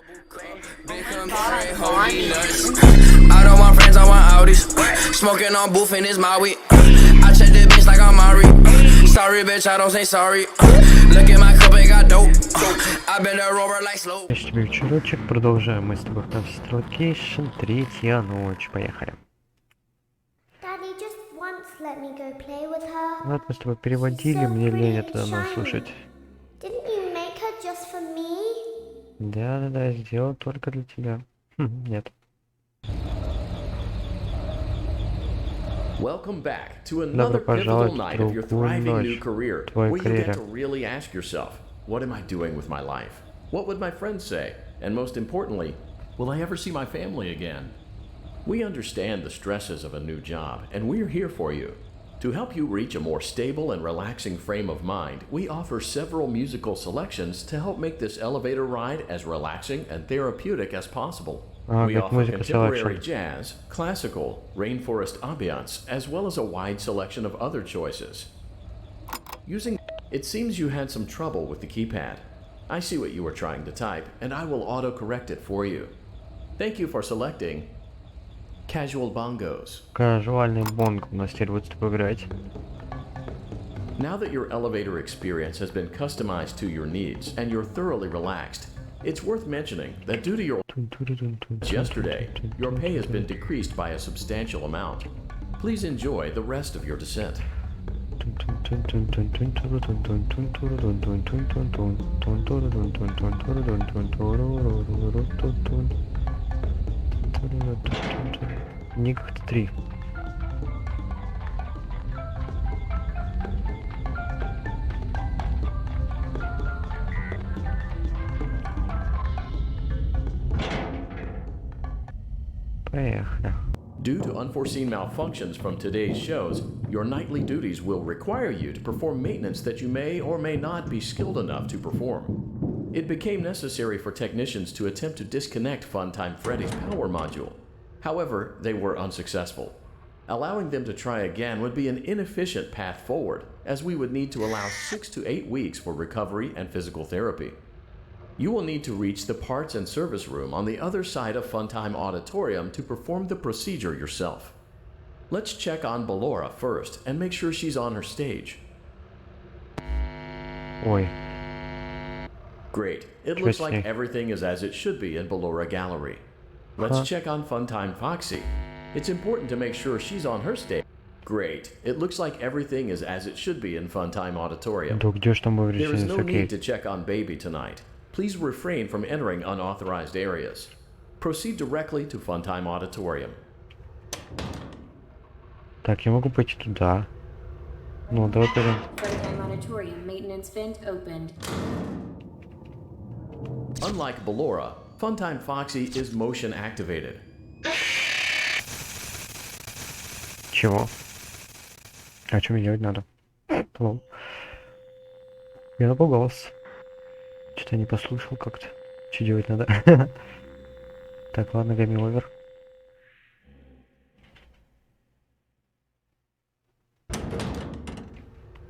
Big country, holy nuts. I don't want friends, I want Audis. Smoking on booth and it's my weed. I check the bitch like I'm Mari. Sorry, bitch, I don't say sorry. Look at my cup, it got dope. I've been a rover like slow. Значит, тебе вечерочек, продолжаем мы с тобой Fnaf локейшн, третья ночь, поехали. Daddy just once let me go play with her. Вот мы с тобой переводили, мне лень это давно слушать. Didn't you make her just for me? Да, сделал только для тебя. Нет. Welcome back to another pivotal night of your thriving new career, where you get to really ask yourself, what am I doing with my life? What would my friends say? And most importantly, will I ever see my family again? We understand the stresses of a new job, and we're here for you. To help you reach a more stable and relaxing frame of mind, we offer several musical selections to help make this elevator ride as relaxing and therapeutic as possible. We offer contemporary jazz, classical, rainforest ambiance, as well as a wide selection of other choices. It seems you had some trouble with the keypad. I see what you were trying to type, and I will auto-correct it for you. Thank you for selecting Casual Bongos. Casualный бонг у нас теперь будет с тобой играть. Now that your elevator experience has been customized to your needs and you're thoroughly relaxed, it's worth mentioning that due to your yesterday, your pay has been decreased by a substantial amount. Please enjoy the rest of your descent. Ник 3. Поехали. Due to unforeseen malfunctions from today's shows, your nightly duties will require you to perform maintenance that you may or may not be skilled enough to perform. It became necessary for technicians to attempt to disconnect Funtime Freddy's power module. However, they were unsuccessful. Allowing them to try again would be an inefficient path forward, as we would need to allow 6 to 8 weeks for recovery and physical therapy. You will need to reach the parts and service room on the other side of Funtime Auditorium to perform the procedure yourself. Let's check on Ballora first and make sure she's on her stage. Ой. Great. It looks like everything is as it should be in Ballora Gallery. Let's check on Funtime Foxy. It's important to make sure she's on her stage. Great. It looks like everything is as it should be in Funtime Auditorium. There is no need to check on Baby tonight. Please refrain from entering unauthorized areas. Proceed directly to Funtime Auditorium. Так, я могу пойти туда. Ну, давай пойдем. Funtime Auditorium maintenance vent opened. Unlike Ballora, Funtime Foxy is motion activated. Чего? А что мне делать надо? Лол. Я напугался. Что-то не послушал как-то. Что делать надо? Так, ладно, гейм овер.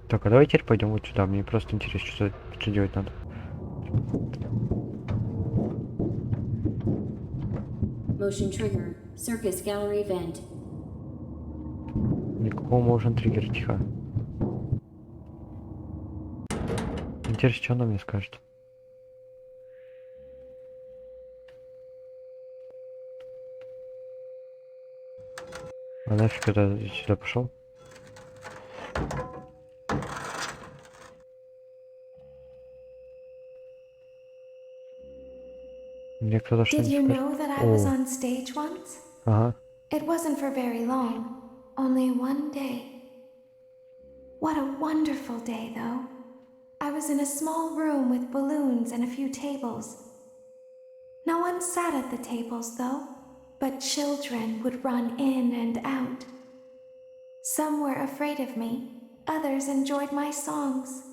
Так, а давай теперь пойдем вот сюда. Мне просто интересно, что делать надо. Motion trigger. Circus gallery vent. Никакого motion триггера, тихо. Интересно, что она мне скажет. А нафиг когда сюда пошел? Мне кто-то что-нибудь Did you скажет. know that I was on stage once? Ага. It wasn't for very long, only one day. What a wonderful day, though. I was in a small room with balloons and a few tables. No one sat at the tables, though, but children would run in and out. Some were afraid of me, others enjoyed my songs.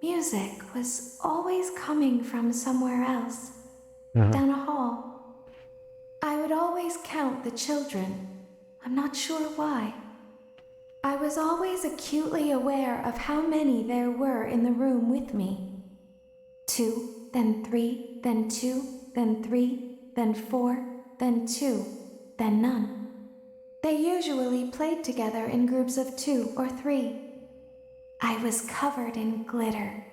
Music was always coming from somewhere else, down a hall. I would always count the children. I'm not sure why. I was always acutely aware of how many there were in the room with me. 2, then 3, then 2, then 3, then 4, then 2, then none. They usually played together in groups of 2 or 3. I was covered in glitter.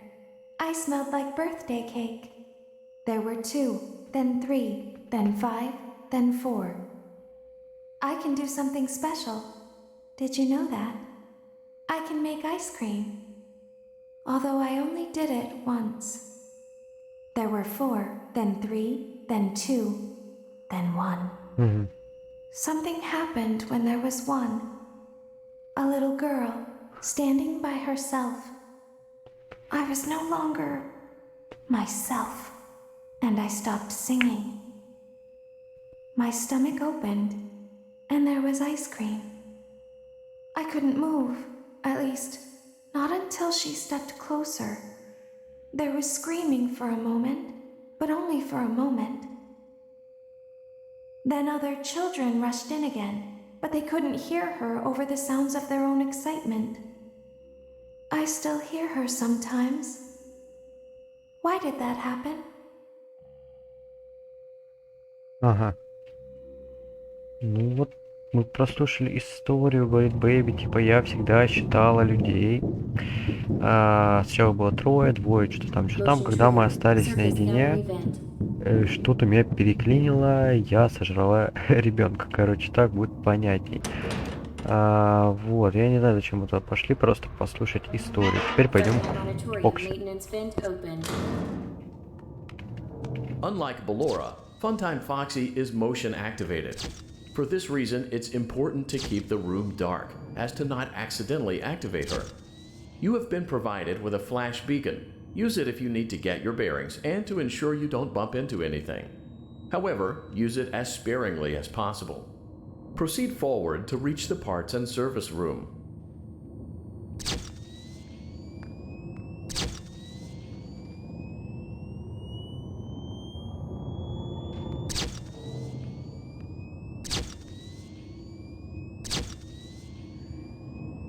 I smelled like birthday cake. There were 2, then 3, then 5, then 4. I can do something special. Did you know that? I can make ice cream. Although I only did it once. There were 4, then 3, then 2, then 1. Something happened when there was 1. A little girl standing by herself. I was no longer myself, and I stopped singing. My stomach opened, and there was ice cream. I couldn't move, at least, not until she stepped closer. There was screaming for a moment, but only for a moment. Then other children rushed in again, but they couldn't hear her over the sounds of their own excitement. I still hear her sometimes. Why did that happen? Ага. Ну вот, мы прослушали историю, говорит Бэйби, типа я всегда считала людей. Сначала было 3, 2, что-то там. Когда мы остались наедине, что-то меня переклинило, я сожрала ребенка. Короче, так будет понятней. Вот, я не знаю, зачем мы туда пошли, просто послушать историю. Теперь пойдем к Окси. Unlike Ballora, Funtime Foxy is motion activated. For this reason, it's important to keep the room dark, as to not accidentally activate her. You have been provided with a flash beacon. Use it if you need to get your bearings and to ensure you don't bump into anything. However, use it as sparingly as possible. Proceed forward to reach the parts and service room.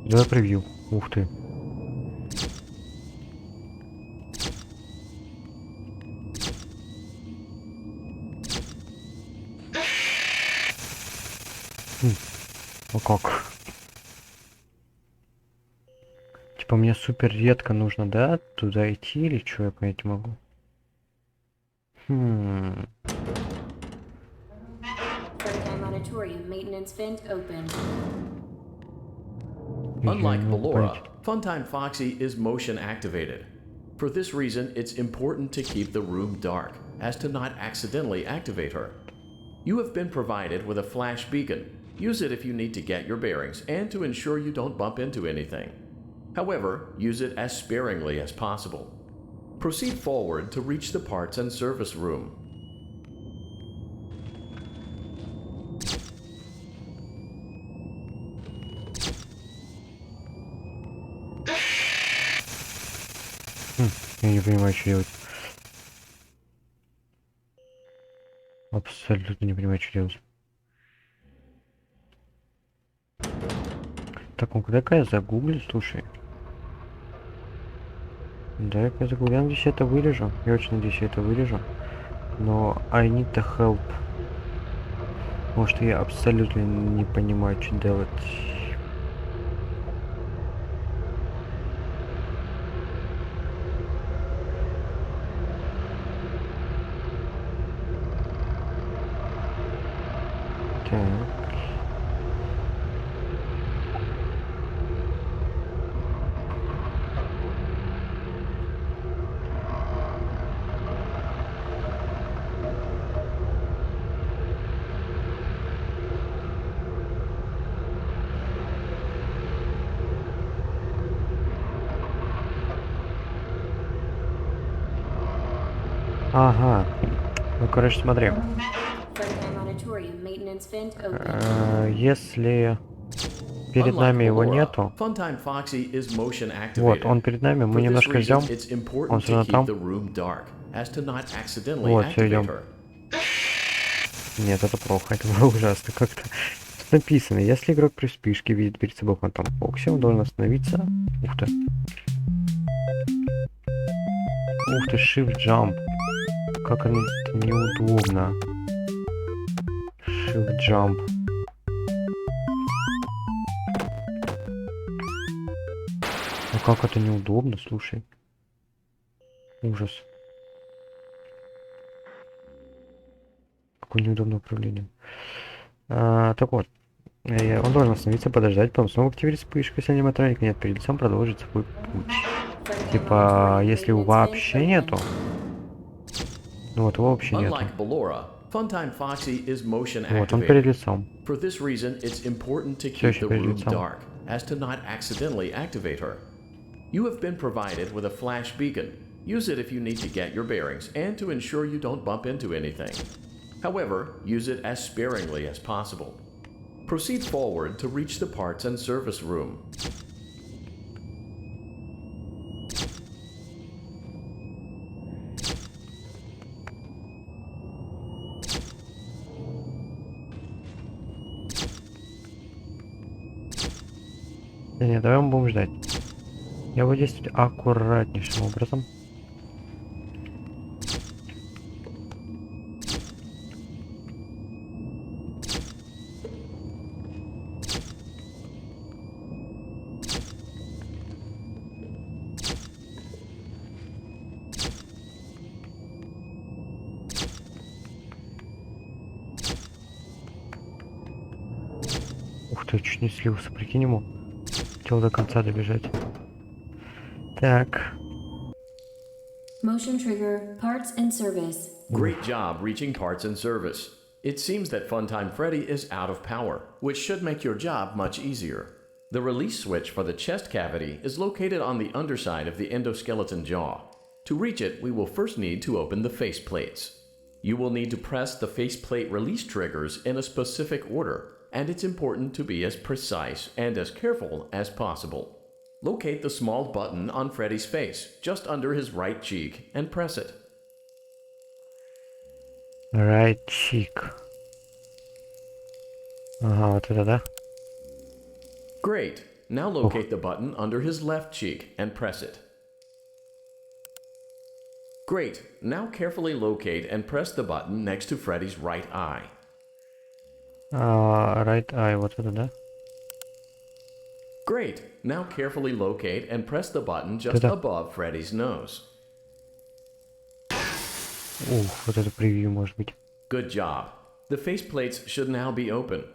Давай превью. Ух ты. Ну как? Типа мне супер редко нужно, да, туда идти или что, я понять не могу. Unlike Ballora, Funtime Foxy is motion activated. For this reason, it's important to keep the room dark, as to not accidentally activate her. You have been provided with a flash beacon. Use it if you need to get your bearings and to ensure you don't bump into anything. However, use it as sparingly as possible. Proceed forward to reach the parts and service room. Я не понимаю, что делать. Абсолютно не понимаю, что делать. Так, ну дай-ка я загуглю, слушай. Дай-ка я загуглю. Я надеюсь, я это вырежу. Я очень надеюсь, я это вырежу. Но I need the help. Потому что я абсолютно не понимаю, что делать. Ага. Ну, короче, смотри. Если перед нами его нету, вот, он перед нами, мы немножко ждем, он все равно там. Вот, все, идем. Нет, это плохо, это было ужасно как-то. Тут написано, если игрок при вспышке видит перед собой фантом Фокси, он должен остановиться. Ух ты. Ух ты, shift jump. Как это неудобно. Shift jump. Ну как это неудобно, слушай. Ужас. Какое неудобное управление. Так вот. Он должен остановиться, подождать, потом снова активировать вспышку, если аниматроника нет, перед лицом продолжить свой путь. Типа, если его вообще нету, ну вот его вообще нету. Вот, он перед лицом. For this reason, it's important to Все keep еще the перед room лицом. dark, as to not accidentally activate her. You have been provided with a flash beacon. Use it if you need to get your bearings and to ensure you don't bump into anything. However, use it as sparingly as possible. Proceed forward to reach the parts and service room. Не, давай мы будем ждать. Я буду действовать аккуратнейшим образом. Ух ты, чуть не слился, прикинь ему. Хотел до конца добежать. Так. Motion trigger, parts and service. Great job reaching parts and service. It seems that Funtime Freddy is out of power, which should make your job much easier. The release switch for the chest cavity is located on the underside of the endoskeleton jaw. To reach it, we will first need to open the face plates. You will need to press the faceplate release triggers in a specific order, and it's important to be as precise and as careful as possible. Locate the small button on Freddy's face, just under his right cheek, and press it. Right cheek. Ага, вот это да. Great. Now locate the button under his left cheek and press it. Great. Now carefully locate and press the button next to Freddy's right eye. Right eye, вот это да. Great. Now carefully locate and press the button just above Freddy's nose. Ух, вот это превью может быть. Good job. The faceplates should now be open.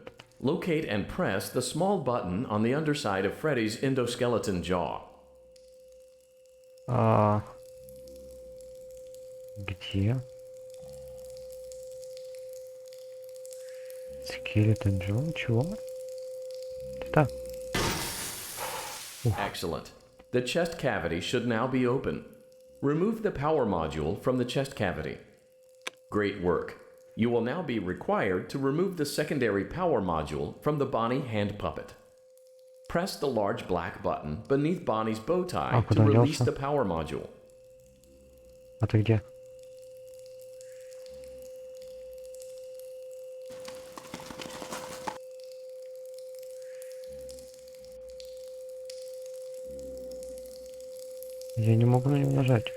Locate and press the small button on the underside of Freddy's endoskeleton jaw. Где? Skeleton jaw? Чего? Это? Excellent. The chest cavity should now be open. Remove the power module from the chest cavity. Great work. You will now be required to remove the secondary power module from the Bonnie hand puppet. Press the large black button beneath Bonnie's bow tie to release the power module. А ты где? Я не могу на него нажать.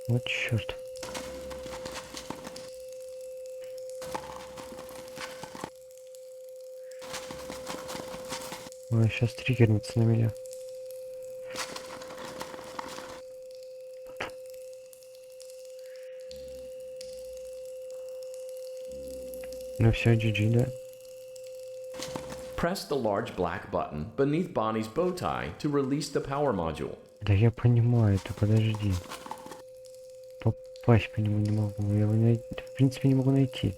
Вот черт. Ой, сейчас триггернется на меня. Ну все, GG, да? Press the large black button beneath Bonnie's bow tie to release the power module. Да я понимаю, ты подожди. Попасть по нему не могу. Я его, в принципе, не могу найти.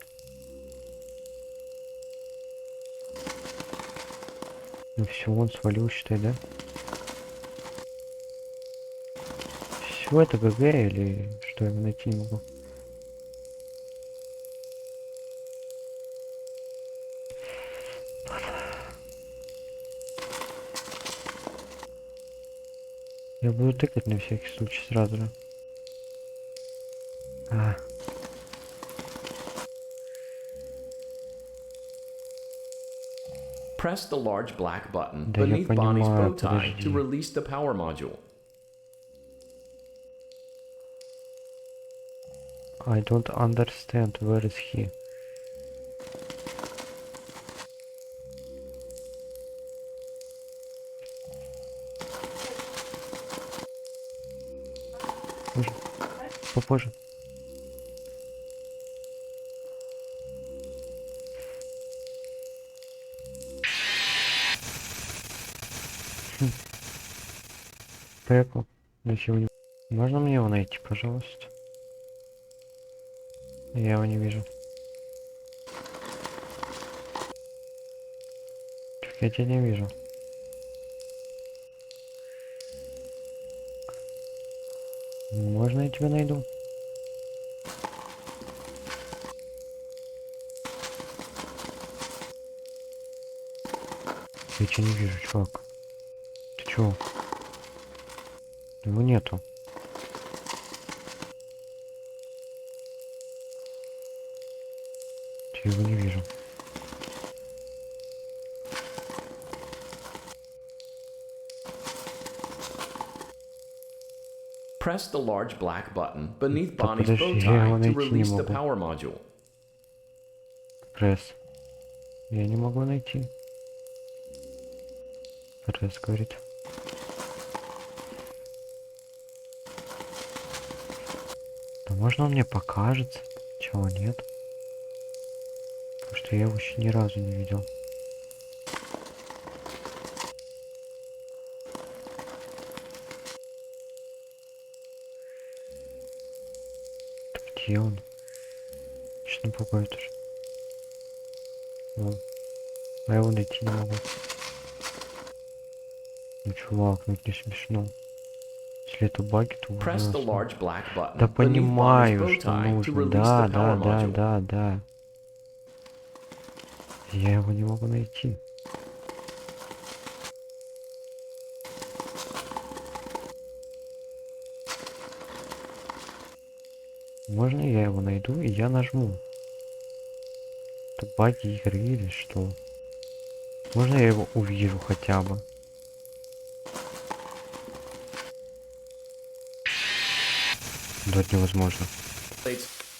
Ну все, он свалил, считай, да? Все это ГГ или что, я его найти не могу? Я буду тыкать на всякий случай сразу же. Press the large black button Да я beneath Bonnie's понимаю, bow tie подожди. to release the power module. I don't understand. Where is he? Позже. Попозже. Пеппа. Ничего не... Можно мне его найти, пожалуйста? Я его не вижу. Так я тебя не вижу. Можно я тебя найду? Я тебя не вижу, чувак. Ты чё? Его нету. Я его не вижу. Press the large black button beneath Да Bonnie's bow подожди, я его tie to найти не release the могу. power module. Пресс. Я не могу найти. Пресс говорит. Да можно он мне покажется? Чего нет? Потому что я его еще ни разу не видел. Где он? Что напугает уже? Ну, а я его найти не могу. Ну, чувак, ну это не смешно. Если это баги, то Press the ужасно. large black button Да beneath Bonnie's понимаю, bow что tie to нужно. release Да, the да, power да, module. да, да. Я его не могу найти. Можно я его найду и я нажму? Это баги игры или что? Можно я его увижу хотя бы? Да это невозможно.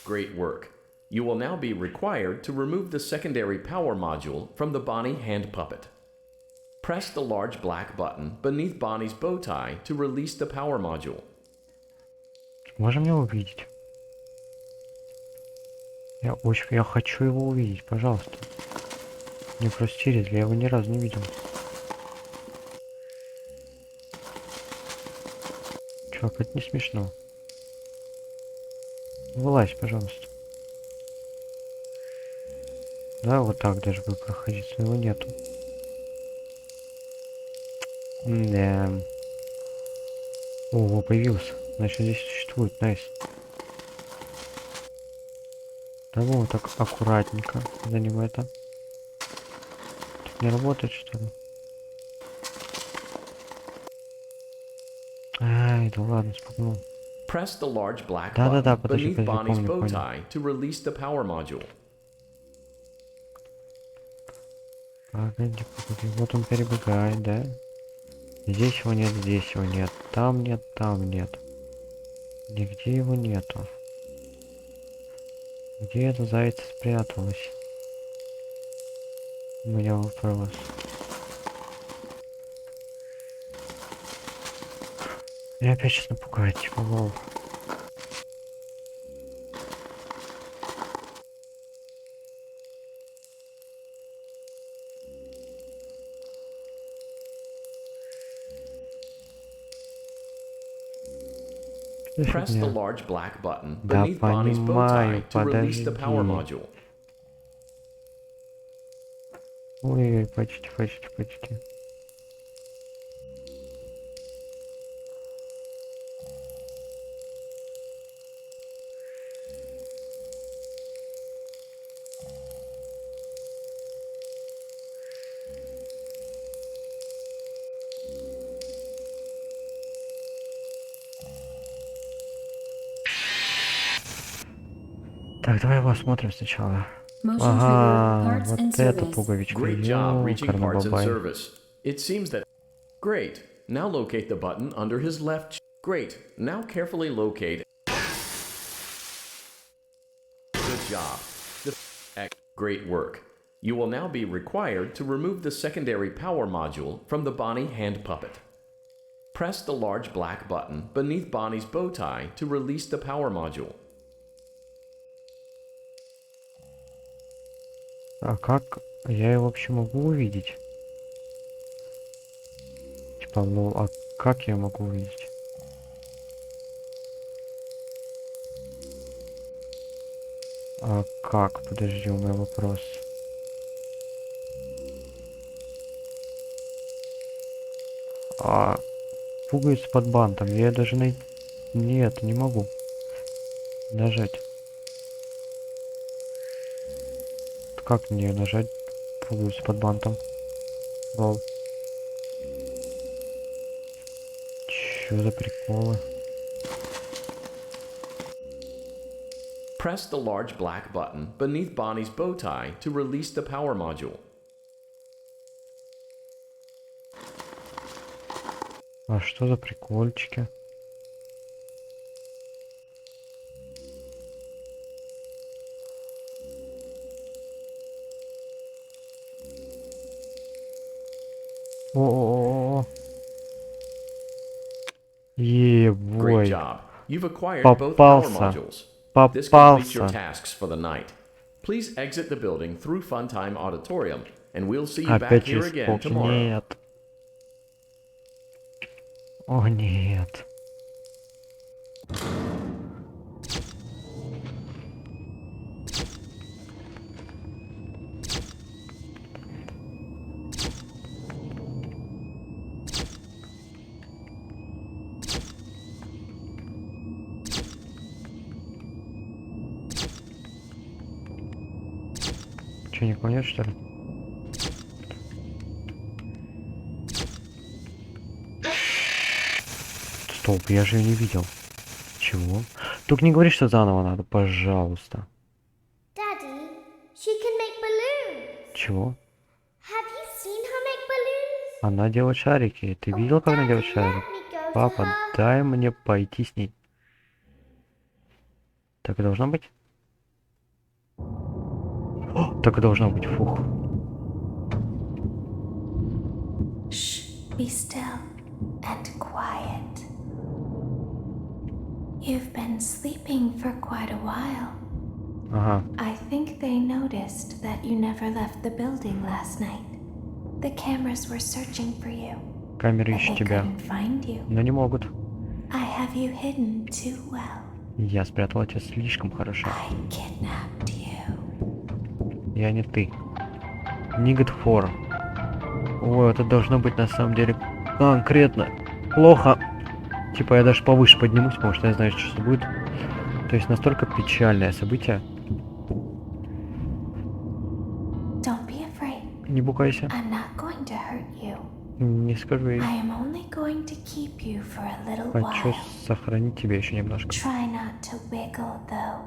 Great work. You will now be required to remove the secondary power module from the Bonnie hand puppet. Press the large black button beneath Bonnie's bow tie to release the power module. Можем его увидеть? Я хочу его увидеть, пожалуйста. Не просто через, я его ни разу не видел. Чувак, это не смешно. Вылазь, пожалуйста. Да, вот так даже будет проходить, но его нету. Да. О, появился. Значит, здесь существует, найс. Да вот так аккуратненько за ним это. Так не работает, что ли? Ай, да ладно, спугнул. Press the large black Да-да-да, button подожди, beneath Bonnie's помню, bow понял. tie to release the power module. Погоди, погоди, вот он перебегает, да? Здесь его нет, здесь его нет. Там нет, там нет. Нигде его нету. Где эта зайца спряталась? У меня вопрос. Меня опять сейчас напугает, типа, лол. Press the large black button Да beneath Bonnie's bow tie понимаю, to release the power подожди. module. Ой, почти, почти, почти. Так, давай его осмотрим сначала. Motion Ага, trigger, parts вот and это service. пуговичка. Great job reaching parts and Ёкарный-бабай. service. It seems that... Great. Now locate the button under his left... Great. Now carefully locate... Good job. Great work. You will now be required to remove the secondary power module from the Bonnie hand puppet. Press the large black button beneath Bonnie's bow tie to release the power module. А как я его вообще могу увидеть? Типа, ну, а как я могу увидеть? А как? Подожди, у меня вопрос. А пуговица под бантом. Я даже найти... Нет, не могу нажать. Как мне нажать пуговицу под бантом? Вау. Чё за приколы? Press the large black button beneath Bonnie's bow tie to release the power module. А что за прикольчики? О-о-о-о. Great Ебой. job. You've acquired both power modules. This completes your Попался. tasks for the night. Please exit the building through Funtime Auditorium, and we'll see you back Опять here через again полки. tomorrow. Нет. О, нет. Че, никого нет, что ли? Стоп, я же ее не видел. Чего? Только не говори, что заново надо, пожалуйста. Daddy, she can make balloons. Чего? Have you seen her make balloons? Она делает шарики. Ты видел, как она делает шарик? Папа, дай мне пойти с ней. Так и должно быть? О, так и должно быть, фух. Shh, be still and quiet. You've been sleeping for quite a while. Ага. I think they noticed that you never left the building last night. The cameras were searching for you, Камеры but ищут they тебя. couldn't find you. Но не могут. I have you hidden too well. Я спрятала тебя слишком хорошо. I kidnapped you. Я не ты. Не Godfor. Ой, это должно быть на самом деле конкретно плохо. Типа я даже повыше поднимусь, потому что я знаю, что будет. То есть настолько печальное событие. Don't be afraid. Не букайся. I'm not going to hurt you. Не скажу ей. I am only going to keep you for a little Хочу while. сохранить тебя еще немножко. Try not to wiggle, though.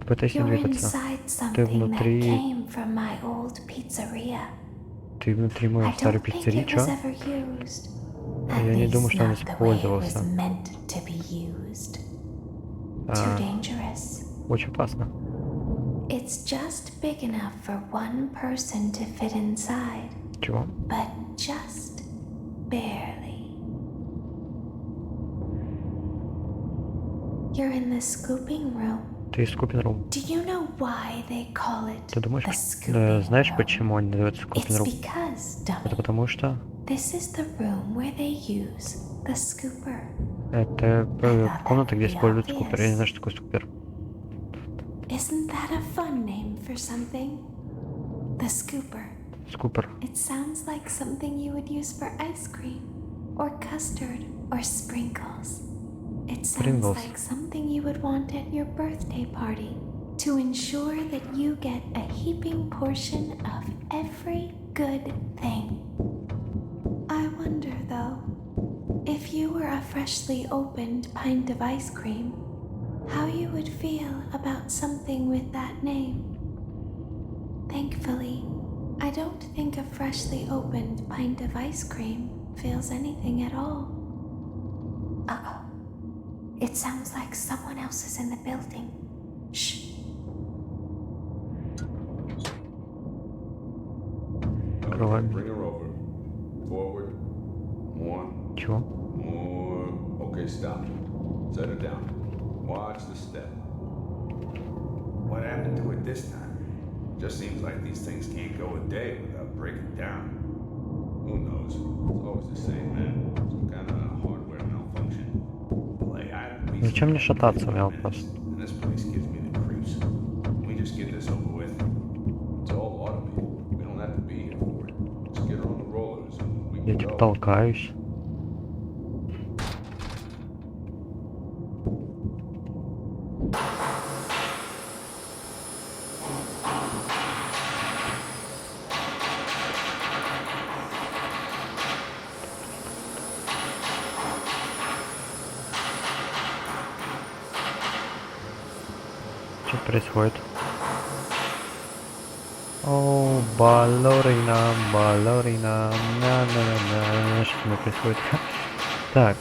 Пытайся You're двигаться. inside Ты something that внутри... came from my old pizzeria. Ты внутри I моей старой don't think пиццерии, it was чё? ever used. Я не думаю, что он использовался. It was meant to be used. Too А, dangerous. очень опасно. It's just big enough for one person to fit inside, Чего? but just barely. You're in the scooping room. Ты из Скупин Рум. Do you know why they call it Ты думаешь, the scooping знаешь, room? почему они называются Скупин It's Рум? because, Это dummy, потому что this is the room where they use the scooper. это комната, где используют скупер. Я не знаю, что такое скупер. Isn't that a fun name for something? The scooper. Скупер. It sounds like something you would use for ice cream, or custard, or sprinkles. It sounds Sprinkles. like something you would want at your birthday party to ensure that you get a heaping portion of every good thing. I wonder, though, if you were a freshly opened pint of ice cream, how you would feel about something with that name. Thankfully, I don't think a freshly opened pint of ice cream feels anything at all. Uh-oh. It sounds like someone else is in the building. Shh. Открываем. Bring her over. Forward. More. Чего? More. Okay, stop. Set her down. Watch the step. What happened to it this time? Just seems like these things can't go a day without breaking down. Who knows? It's always the same, man. Some kind of hardware malfunction. Зачем мне шататься, у меня вопрос? And this place gives me the creeps. Can we just get this over with? It's all automated. We don't have to be here for it. Just get her on the rollers and we Я can типа go. толкаюсь. Что происходит? О, балерина, балерина, на-на-на-на, что мне происходит? Так,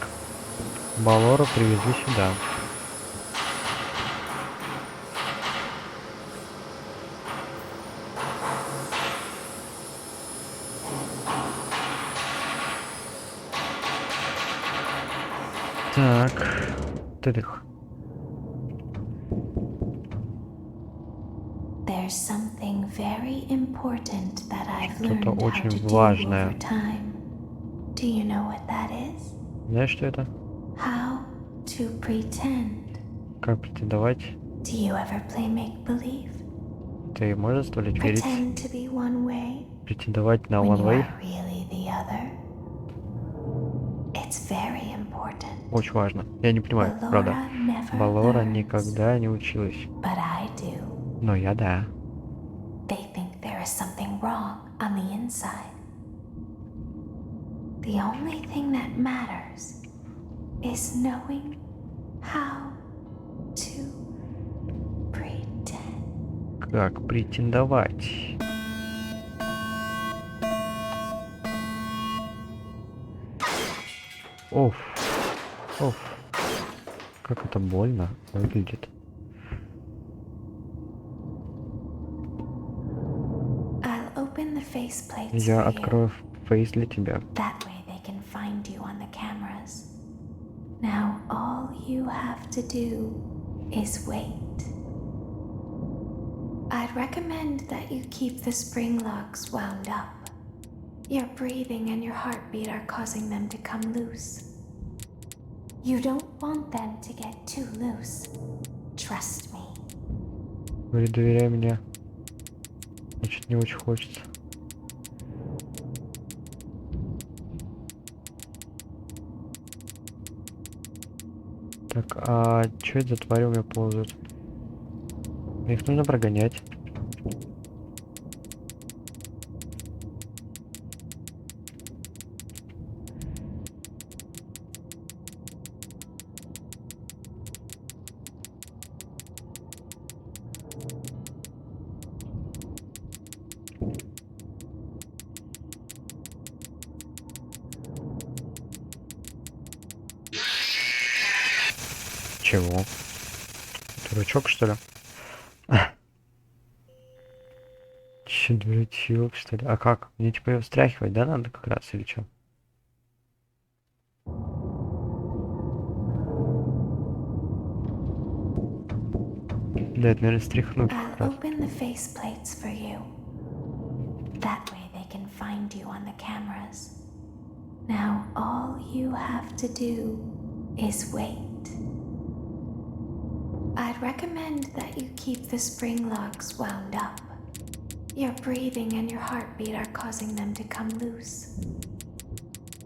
Балору привезли сюда. Так, тыдых. There's something very important that I've Что-то learned how очень to do важное. over time. Do you know what that is? Знаешь, что это? How to pretend. Как претендовать? Do you ever play make-believe? Ты можешь заставлять верить? Pretend to be one way Претендовать на when one you way? are really the other. It's very important. Очень важно. Я не понимаю, правда. Ballora never Балора learns, никогда не училась. but I do. Но я да. They think there is something wrong on the inside. The only thing that matters is knowing how to pretend. Как претендовать? Оф. Оф. Как это больно выглядит. I'll open the faceplates Я for you. открою фейс для тебя. That way they can find you on the cameras. Now all you have to do is wait. I'd recommend that you keep the spring locks wound up. Your breathing and your heartbeat are causing them to come loose. You don't want them to get too loose. Trust me. Говорит, доверяй мне. Значит, не очень хочется. Так, а что это за твари у меня ползают? Их нужно прогонять. Чего? Дурачок, что ли? Че, дурачок, что ли? А как? Мне типа ее встряхивать, да, надо как раз или что? Да, это, наверное, стряхнуть I'll как раз. open the faceplates for you. That way they can find you on the cameras. Now all you have to do is wait. I'd recommend that you keep the spring locks wound up. Your breathing and your heartbeat are causing them to come loose.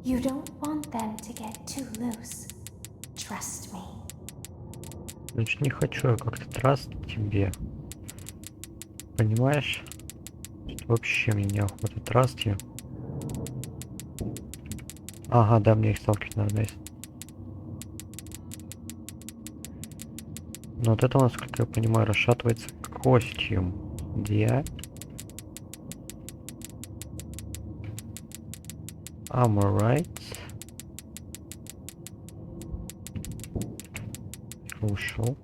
You don't want them to get too loose. Trust me. Значит, не хочу я как-то траст тебе. Понимаешь? Вообще мне неохота траст ее. Ага, да, мне их сталкивать надо, да. Но вот это у нас, как я понимаю, расшатывается костюм. Где? I'm alright. Ушел.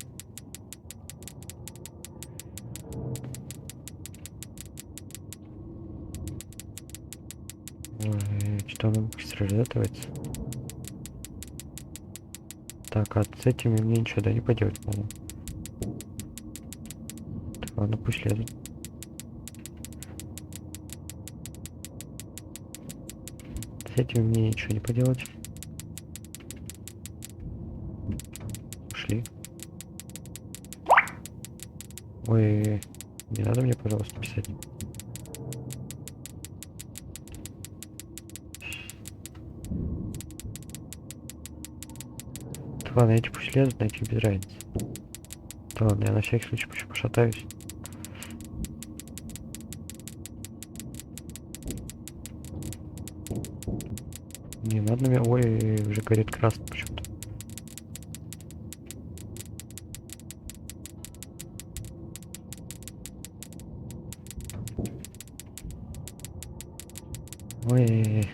Что он быстро разрабатывается? Так, а с этими мне ничего да не поделать, по-моему. Так, ладно, пусть лезут. С этими мне ничего не поделать. Ушли. Ой, не надо мне, пожалуйста, писать. Ладно, эти пусть лезут, на этих без разницы. Да ладно, я на всякий случай пошатаюсь. Не надо мне... Ой, уже горит красный почему-то. Ой.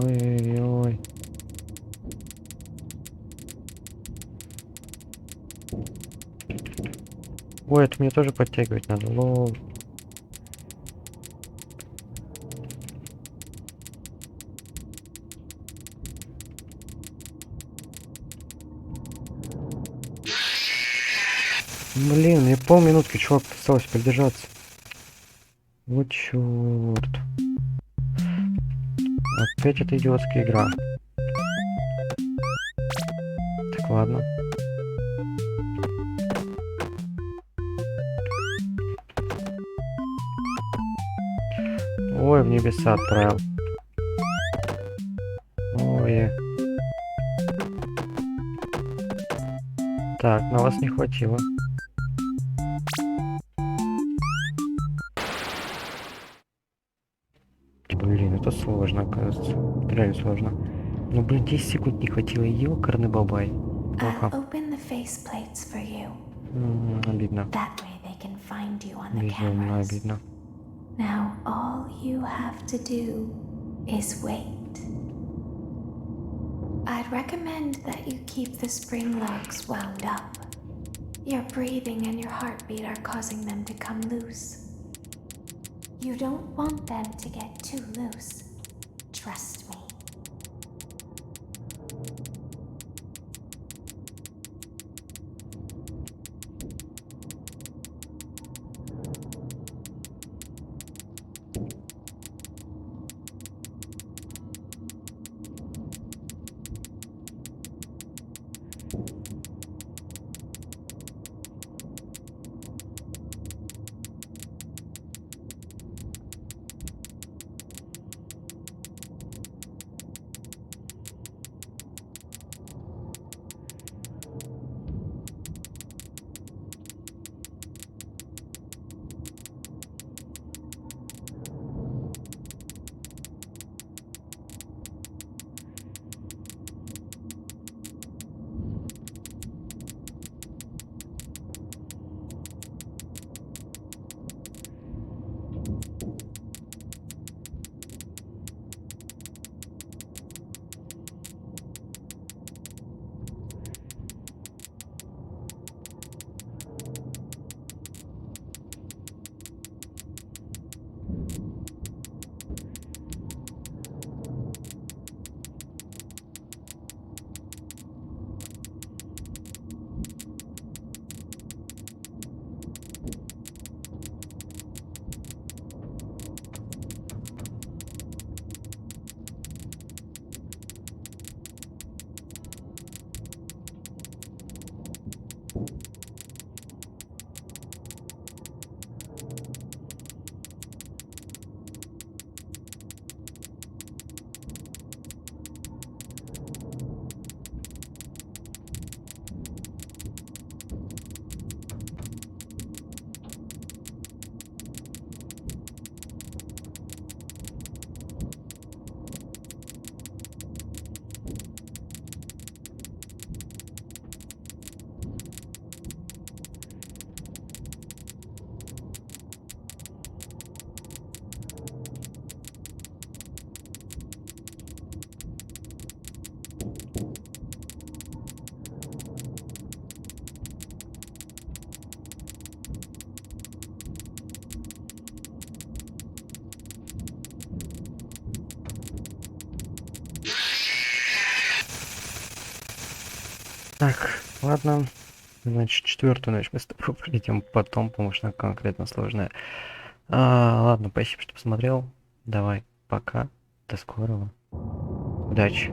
Ой-ой-ой. Ой, это мне тоже подтягивать надо. Лол. Блин, мне полминутки, чувак, осталось продержаться. Вот чёрт. Опять эта идиотская игра. Так, ладно. Ой, в небеса отправил. Ой. Так, на вас не хватило. Блин, это сложно, оказывается. Реально сложно. Ну, блин, 10 секунд не хватило. Ёкарный бабай. Плохо. Обидно. Безумно обидно. Now all you have to do is wait. I'd recommend that you keep the spring logs wound up. Your breathing and your heartbeat are causing them to come loose. You don't want them to get too loose. Trust me. Так, ладно. Значит, четвертую ночь мы с тобой пройдем потом, потому что она конкретно сложная. Ладно, спасибо, что посмотрел. Давай, пока. До скорого. Удачи.